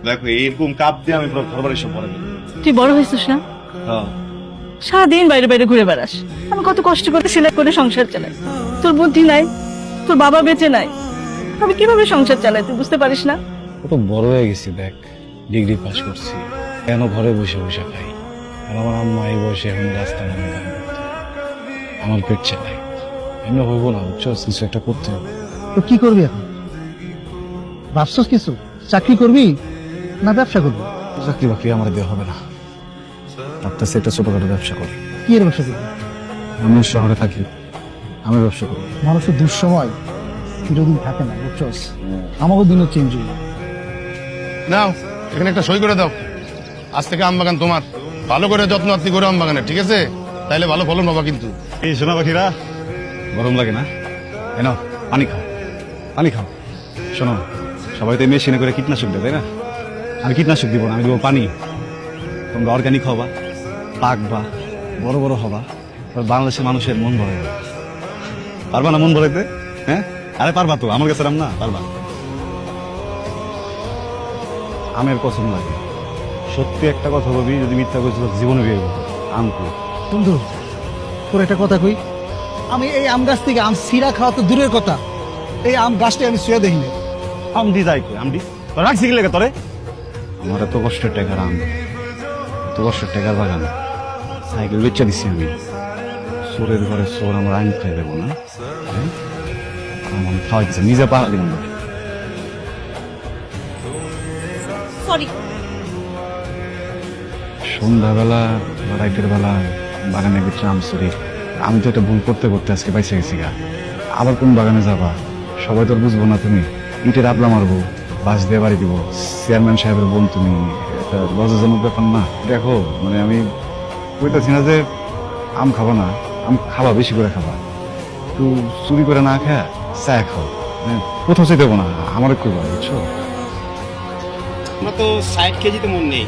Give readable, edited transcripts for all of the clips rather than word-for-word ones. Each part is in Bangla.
দেখো এরকম কাপ দিয়ে আমি পুরো ঘর বাড়ি সব পরে তুই বড় হয়েছিস না, সারাদিন বাইরে বাইরে ঘুরে বেড়াস। আমি কত কষ্ট করে সেলাই করে সংসার চালাই, তোর বুদ্ধি নাই, তোর বাবা বেঁচে নাই, আমি কিভাবে সংসার চালাই তুই বুঝতে পারিস না? কত বড় হয়ে গেছি দেখ, ডিগ্রি পাস করছি, কেন ঘরে বসে বসে খাই? আর আমার আম্মা এই বয়সে এখন রাস্তা নামে গান করতে, আমার পেট চালাই। এমনি হইব না, বুঝছো? কিছু একটা করতে হবে। তো কি করবি এখন? ভাবছস কিছু? চাকরি করবি না ব্যবসা করবি? চাকরি বাকরি আমার দেওয়া হবে না, ভাবতেছি একটা ছোটখাটো ব্যবসা করি। কি এর ব্যবসা করবি? আমি শহরে থাকি, আমি ব্যবসা করি। মানুষের দুঃসময় চিরদিন থাকে না, বুঝছস? আমাকে দিনও চেঞ্জ হইল। নাও এখানে একটা সই করে দাও, আজ থেকে আম বাগান তোমার। ভালো করে যত্ন আত্মি করে আম বাগানে, ঠিক আছে? তাইলে ভালো ফলন পাবা। কিন্তু এই সোনা পাখিরা, গরম লাগে না? কেন পানি খাও, পানি খাও। শোনো, সবাই তো মেশিনে করে কীটনাশক দেয়, তাই না? আমি কীটনাশক দিব না, আমি দেবো পানি। তোমরা অর্গানিক হবা, পাকবা, বড় বড় হবা, বাংলাদেশের মানুষের মন ভরে যাবে। পারবা না মন ভরাইতে? হ্যাঁ, আরে পারবা তো, আমার কাছে রাম না, পারবা। আমের কসম লাগে, সত্যি একটা কথা বলবি, যদি মিথ্যা কইছিল জীবনে বিয়ে করবো। আম কই? বন্ধু, তোর একটা কথা কই, আমি এই আম গাছ থেকে আম সিরা খাওয়া তো দূরের কথা, এই আম গাছটা আমি শুয়ে দেখিনি। আমডি যাই কই? আমডি তোর রাখছি কি লেগে তোরে? আমার এত কষ্টের টাকার আম, এত কষ্টের টাকার বাগান, সাইকেল বেচা দিছি আমি। চোরের ঘরে চোর আমার আইন খাই দেবো না? হ্যাঁ? আমার খাওয়াই দিচ্ছে, নিজে পাহাড় দিব না। সরি। সন্ধ্যাবেলা বা রাইতের বেলা বাগানে গেছে আম চুরি। আমি তো এটা ভুল করতে করতে আজকে পাইছে গেছি গা। আবার কোন বাগানে যাবা? সবাই তো আর বুঝবো না। তুমি ইটের আপলা মারবো, বাঁশ দিয়ে বাড়ি দিব, চেয়ারম্যান সাহেবের বোন তুমি, এটা লজ্জাজনক ব্যাপার না? দেখো, মানে আমি কইতাছি না যে আম খাবা না, আম খাবা, বেশি করে খাবা, একটু চুরি করে না খায় চা খাও, মানে কোথাও চাই দেবো না, আমার কইবা, বুঝছো? আমরা তো 60 কেজিতে মন নেই।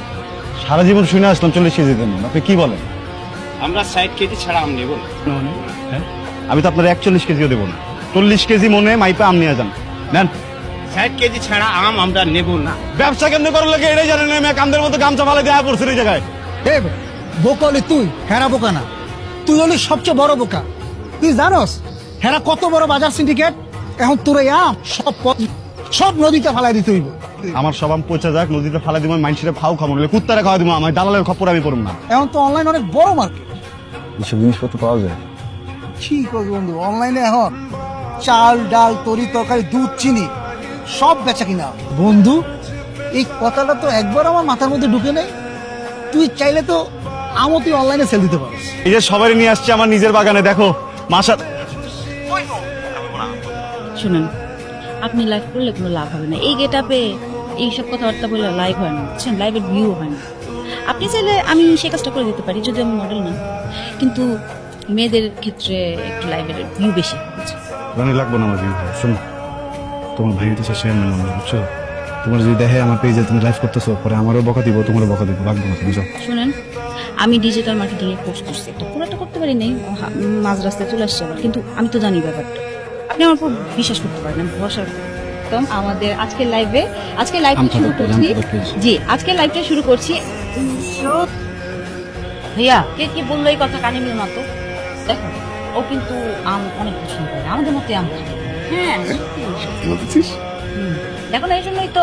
সারা জীবন শুনে আসলাম 40 কেজি দেন, আপনি কি বলেন? আমরা 60 কেজি ছাড়া আম নেব না। হ্যাঁ, আমি তো আপনার 41 কেজিও দেবো না, 40 কেজি মনে মাইপা আম নিয়ে যান, নেন। 60 কেজি ছাড়া আম আমরা নেব না। ব্যবসা কেমনে করার লাগে এটাই জানেন না, মেয়ে কামদের মতো গামছা ফালে দেয়া পড়ছে এই জায়গায়। বোকা হলে তুই, হেরা বোকা না। তুই হলি সবচেয়ে বড় বোকা। তুই জানোস হেরা কত বড় বাজার সিন্ডিকেট? এখন তোর এই আম সব নদীতে ফালাই দিতে হইব। আমার সব আম পচা যাক, নদীতে ফালা দিব, মাইনসিরে ফাও খাবো, নইলে কুত্তারে খাওয়া দিব, আমার দালালের খপ্পর আমি পড়ব না। এখন তো অনলাইন অনেক বড় মার্কেট, এসব জিনিসপত্র পাওয়া যায়। ঠিক আছে বন্ধু, অনলাইনে এখন চাল ডাল তরি তরকারি দুধ চিনি সব বেচা কিনা। বন্ধু, এই কথাটা তো একবার আমার মাথার মধ্যে ঢুকে নেই। তুই চাইলে তো আমও তুই অনলাইনে সেল দিতে পারিস। এই যে সবাই নিয়ে আসছে আমার নিজের বাগানে, দেখো মাসা। শুনুন, আপনি লাইভ করলে কোনো লাভ হবে না। এই গেট আপে এইসব কথাবার্তা বলে লাইভ হয় না, বুঝছেন? লাইভের ভিউ হয় না। আপনি চাইলে আমি সে কাজটা করে দিতে পারি, যদি আমি মডেল না, কিন্তু মেয়েদের ক্ষেত্রে একটু লাইভের ভিউ বেশি, বুঝছেন? রানি লাগবো না আমার ভিউ। শোনো, তোমার ভাই তো শেয়ার না, বুঝছো? তোমার যদি দেখে আমার পেজে তুমি লাইভ করতেছো, পরে আমারও বকা দিব, তোমারও বকা দিব, লাগবো না, বুঝছো? শুনেন, আমি ডিজিটাল মার্কেটিং এর কোর্স করছি, একটা পুরোটা করতে পারি নাই, মাঝ রাস্তায় চলে আসছে আবার, কিন্তু আমি তো জানি ব্যাপারটা। আপনি আমার উপর বিশ্বাস করতে পারেন, আমি ভরসা করতাম। আমাদের আজকের লাইভটা শুরু করছি। জি, আজকের লাইভটা শুরু করছি। ভাইয়া, কে কি বললো এই কথা কানে মিল না তো? দেখো, ও কিন্তু আম অনেক পছন্দ করে, আমাদের মতো আম খায়। হ্যাঁ, দেখো না, এই জন্যই তো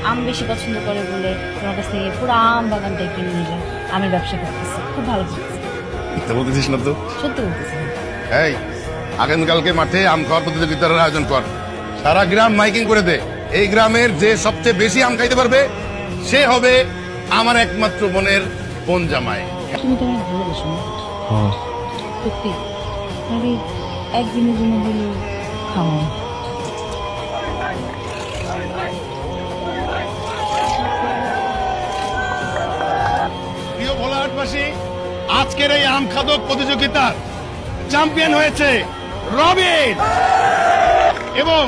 আম বেশি পছন্দ করে বলে তোমার কাছ থেকে পুরো আম বাগানটাই কিনে নিয়ে যায়। আমের ব্যবসা করতেছে, খুব ভালো করতেছে। বলতেছিস না তো? সত্যি বলতেছে। এই আগামীকালকে মাঠে আম খাওয়ার প্রতিযোগিতার আয়োজন কর, সারা গ্রাম মাইকিং করে দে। এই গ্রামের যে সবচেয়ে বেশি আম খাইতে পারবে সে হবে আমার একমাত্র বোনের বোন জামাই। তুমি তো অনেক ভালোবাসো না? সত্যি? আরে একদিনের জন্য হলো খাওয়া। প্রিয় ভোলাহাটবাসী, আজকের এই আম খাদক প্রতিযোগিতার চ্যাম্পিয়ন হয়েছে রবিন, এবং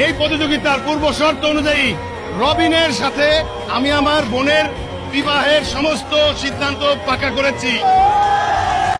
এই প্রতিযোগিতার পূর্ব শর্ত অনুযায়ী রবিনের সাথে আমি আমার বোনের বিবাহের সমস্ত সিদ্ধান্ত পাকা করেছি।